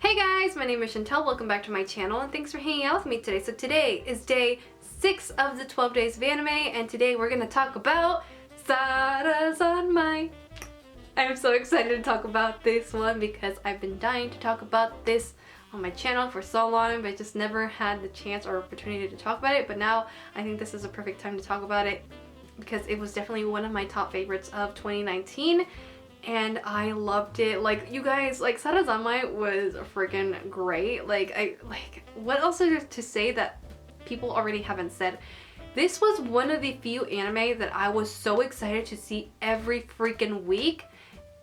Hey guys, my name is Chantel. Welcome back to my channel and thanks for hanging out with me today. So today is day 6 of the 12 days of anime and today we're going to talk about Sarazanmai. I'm so excited to talk about this one because I've been dying to talk about this on my channel for so long, but I just never had the chance or opportunity to talk about it. But now I think this is a perfect time to talk about it because it was definitely one of my top favorites of 2019. And I loved it. Like, you guys, like, Sarazanmai was freaking great. What else is there to say that people already haven't said? This was one of the few anime that I was so excited to see every freaking week.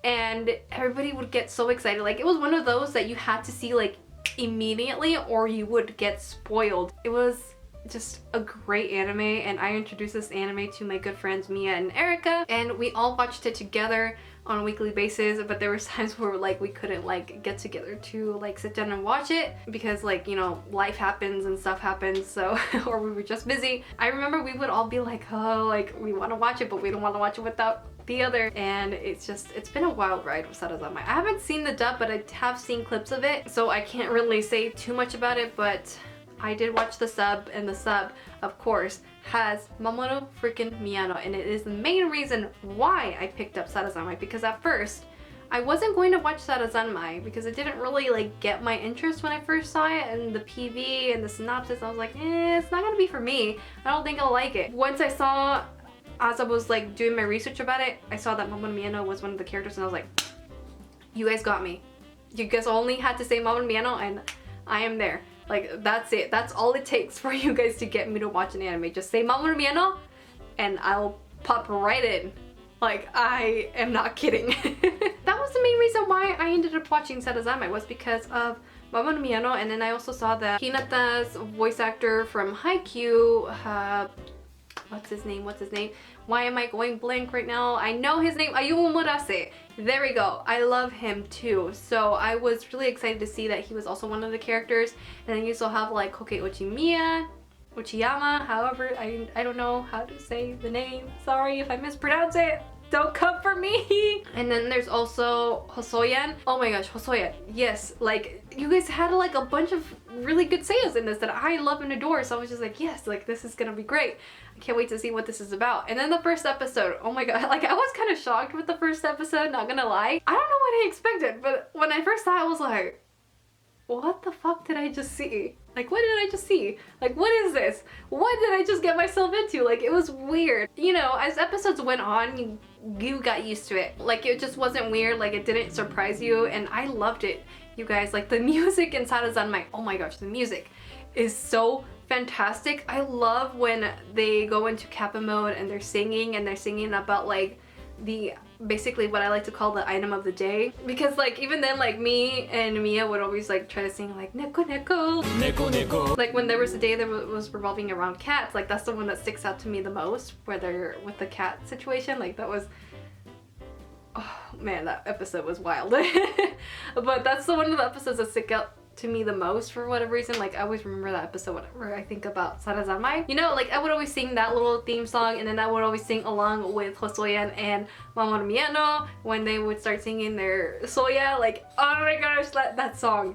And everybody would get so excited. Like, it was one of those that you had to see, like, immediately or you would get spoiled. It was just a great anime, and I introduced this anime to my good friends Mia and Erica, and we all watched it together on a weekly basis. But there was times where like we couldn't like get together to like sit down and watch it because, like, you know, life happens and stuff happens, so or we were just busy. I remember we would all be like, oh, like, we want to watch it but we don't want to watch it without the other. And it's been a wild ride with Sarazanmai. I haven't seen the dub, but I have seen clips of it, so I can't really say too much about it. But I did watch the sub, and the sub, of course, has Mamoru freaking Miyano, and it is the main reason why I picked up Sarazanmai. Because at first, I wasn't going to watch Sarazanmai because it didn't really like get my interest when I first saw it, and the PV and the synopsis, I was like, it's not gonna be for me. I don't think I'll like it. Once I saw, as I was like doing my research about it, I saw that Mamoru Miyano was one of the characters, and I was like, you guys got me. You guys only had to say Mamoru Miyano, and I am there. Like, that's it. That's all it takes for you guys to get me to watch an anime. Just say Mamoru Miyano and I'll pop right in. Like, I am not kidding. That was the main reason why I ended up watching Sarazanmai, was because of Mamoru Miyano. And then I also saw that Hinata's voice actor from Haikyuu, what's his name? Why am I going blank right now? I know his name, Ayumu Murase. There we go. I love him too. So I was really excited to see that he was also one of the characters. And then you also have like Koke Uchiyama, however, I don't know how to say the name. Sorry if I mispronounce it. Don't come for me. And then there's also Hosoyan. Oh my gosh, Hosoyan. Yes, like, you guys had like a bunch of really good seiyus in this that I love and adore. So I was just like, yes, like, this is gonna be great. I can't wait to see what this is about. And then the first episode, oh my god, like, I was kind of shocked with the first episode, not gonna lie. I don't know what I expected, but when I first saw it, I was like, what the fuck did I just see? Like, what did I just see? Like, what is this? What did I just get myself into? Like, it was weird. You know, as episodes went on, you got used to it. Like, it just wasn't weird. Like, it didn't surprise you, and I loved it. You guys, like, the music in Sarazanmai, oh my gosh, the music is so fantastic. I love when they go into kappa mode and they're singing about like the, basically what I like to call the item of the day, because like even then, like, me and Mia would always like try to sing like neko neko neko neko. Like, when there was a day that was revolving around cats, like, that's the one that sticks out to me the most, where they're with the cat situation. Like, that was, oh man, that episode was wild. But that's the one of the episodes that stick out to me the most for whatever reason. Like, I always remember that episode whenever I think about Sarazanmai. You know, like, I would always sing that little theme song, and then I would always sing along with Hosoyan and Mamoru Miyano when they would start singing their Soya. Like, oh my gosh, that song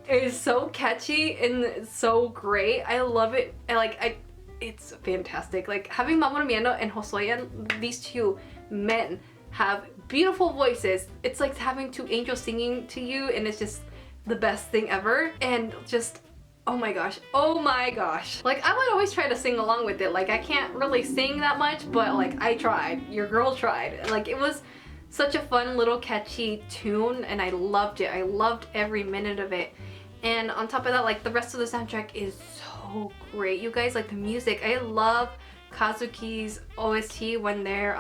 is so catchy and so great. I love it. It's fantastic. Like, having Mamoru Miyano and Hosoyan, these two men have beautiful voices. It's like having two angels singing to you, and it's just the best thing ever. And just, oh my gosh, like, I would always try to sing along with it. Like, I can't really sing that much, but like, I tried. Your girl tried. Like, it was such a fun little catchy tune, and I loved it. I loved every minute of it. And on top of that, like, the rest of the soundtrack is so great, you guys. Like, the music, I love Kazuki's OST when they're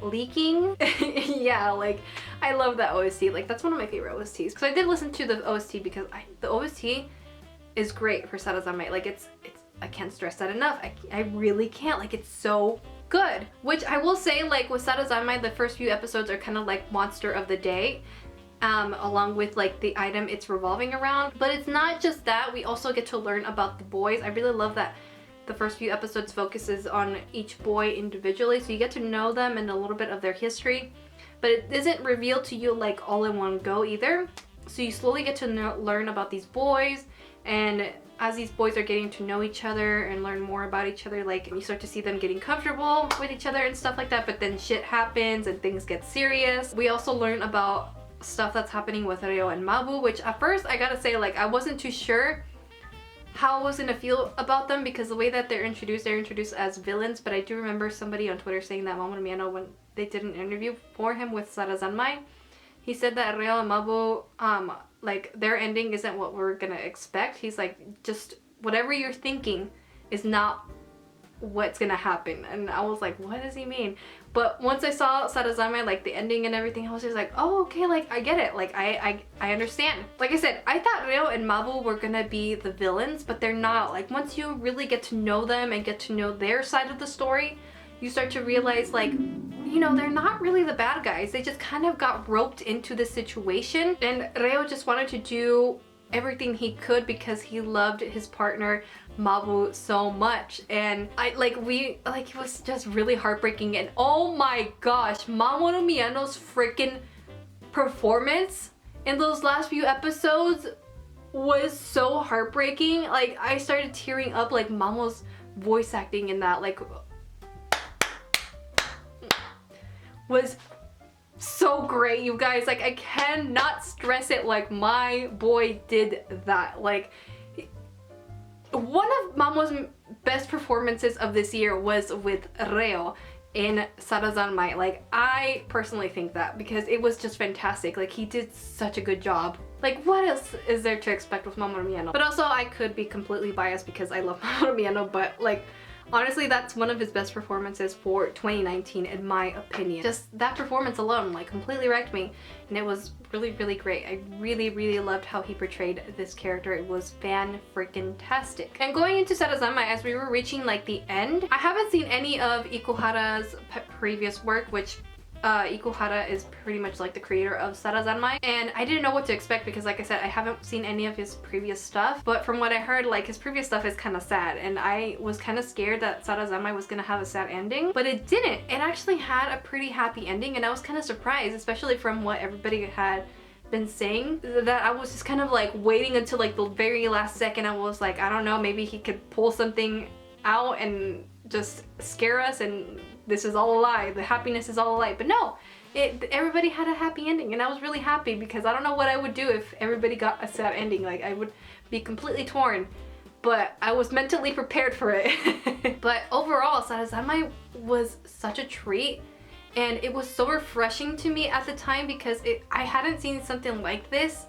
leaking. Yeah, like, I love that OST. Like, that's one of my favorite OSTs. Because I did listen to the OST because the OST is great for Sarazanmai. Like, it's I can't stress that enough. I really can't. Like, it's so good. Which I will say, like, with Sarazanmai, the first few episodes are kind of like monster of the day, along with like the item it's revolving around. But it's not just that. We also get to learn about the boys. I really love that the first few episodes focuses on each boy individually, so you get to know them and a little bit of their history, but it isn't revealed to you like all in one go either. So you slowly get to learn about these boys, and as these boys are getting to know each other and learn more about each other, like you start to see them getting comfortable with each other and stuff like that, but then shit happens and things get serious. We also learn about stuff that's happening with Reo and Mabu, which at first I gotta say, like, I wasn't too sure how I was gonna feel about them because the way that they're introduced as villains. But I do remember somebody on Twitter saying that Mamoru Miyano, when they did an interview for him with Sarazanmai, he said that Reo and Mabu, like, their ending isn't what we're gonna expect. He's like, just whatever you're thinking is not what's gonna happen. And I was like, what does he mean? But once I saw Sarazanmai, like the ending and everything, I was just like, oh, okay, like I get it, like I understand. Like I said, I thought Reo and Mabu were gonna be the villains, but they're not. Like, once you really get to know them and get to know their side of the story, you start to realize, like, you know, they're not really the bad guys. They just kind of got roped into the situation, and Reo just wanted to do everything he could because he loved his partner Mabu so much. And it was just really heartbreaking. And oh my gosh, Mamoru Miyano's freaking performance in those last few episodes was so heartbreaking. Like, I started tearing up. Like, Mamoru's voice acting in that, like, was so great, you guys. Like, I cannot stress it. Like, my boy did that. Like, one of Mamoru's best performances of this year was with Reo in Sarazanmai. Like, I personally think that, because it was just fantastic. Like, he did such a good job. Like, what else is there to expect with Mamoru Miyano? But also, I could be completely biased because I love Mamoru Miyano, but like, honestly, that's one of his best performances for 2019, in my opinion. Just that performance alone, like, completely wrecked me, and it was really, really great. I really, really loved how he portrayed this character. It was fan-freaking-tastic. And going into Sarazanmai, as we were reaching, like, the end, I haven't seen any of Ikuhara's previous work, which Ikuhara is pretty much like the creator of Sarazanmai, and I didn't know what to expect because, like I said, I haven't seen any of his previous stuff. But from what I heard, like, his previous stuff is kind of sad, and I was kind of scared that Sarazanmai was gonna have a sad ending, but it didn't. It actually had a pretty happy ending, and I was kind of surprised, especially from what everybody had been saying, that I was just kind of like waiting until like the very last second. I was like, I don't know, maybe he could pull something out and just scare us and this is all a lie, the happiness is all a lie. But no, everybody had a happy ending, and I was really happy because I don't know what I would do if everybody got a sad ending. Like, I would be completely torn, but I was mentally prepared for it. But overall, Sarazanmai was such a treat, and it was so refreshing to me at the time because I hadn't seen something like this,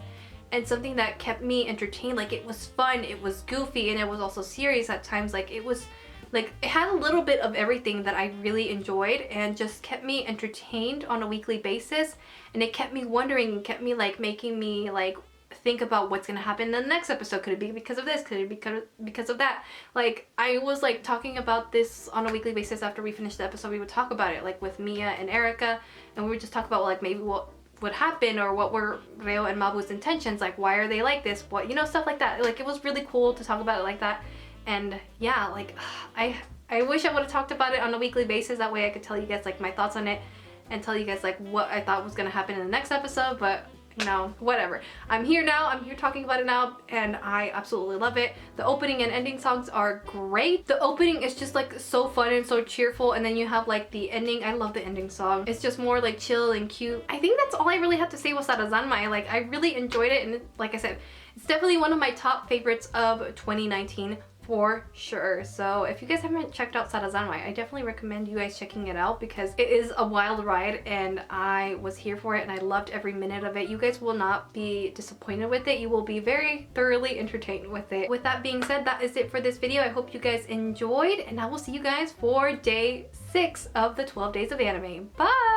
and something that kept me entertained. Like, it was fun, it was goofy, and it was also serious at times. Like, it was like, it had a little bit of everything that I really enjoyed and just kept me entertained on a weekly basis. And it kept me wondering, kept me like making me like think about what's gonna happen in the next episode. Could it be because of this? Could it be because of that? Like, I was like talking about this on a weekly basis. After we finished the episode, we would talk about it, like with Mia and Erica, and we would just talk about like maybe what would happen, or what were Reo and Mabu's intentions, like why are they like this, what, you know, stuff like that. Like, it was really cool to talk about it like that. And yeah, like, I wish I would have talked about it on a weekly basis. That way I could tell you guys like my thoughts on it and tell you guys like what I thought was gonna happen in the next episode. But you know, whatever. I'm here now, I'm here talking about it now, and I absolutely love it. The opening and ending songs are great. The opening is just like so fun and so cheerful, and then you have like the ending. I love the ending song. It's just more like chill and cute. I think that's all I really have to say with Sarazanmai. Like, I really enjoyed it, and like I said, it's definitely one of my top favorites of 2019. For sure. So if you guys haven't checked out Sarazanmai, I definitely recommend you guys checking it out because it is a wild ride, and I was here for it and I loved every minute of it. You guys will not be disappointed with it. You will be very thoroughly entertained with it. With that being said, that is it for this video. I hope you guys enjoyed, and I will see you guys for day 6 of the 12 days of anime. Bye!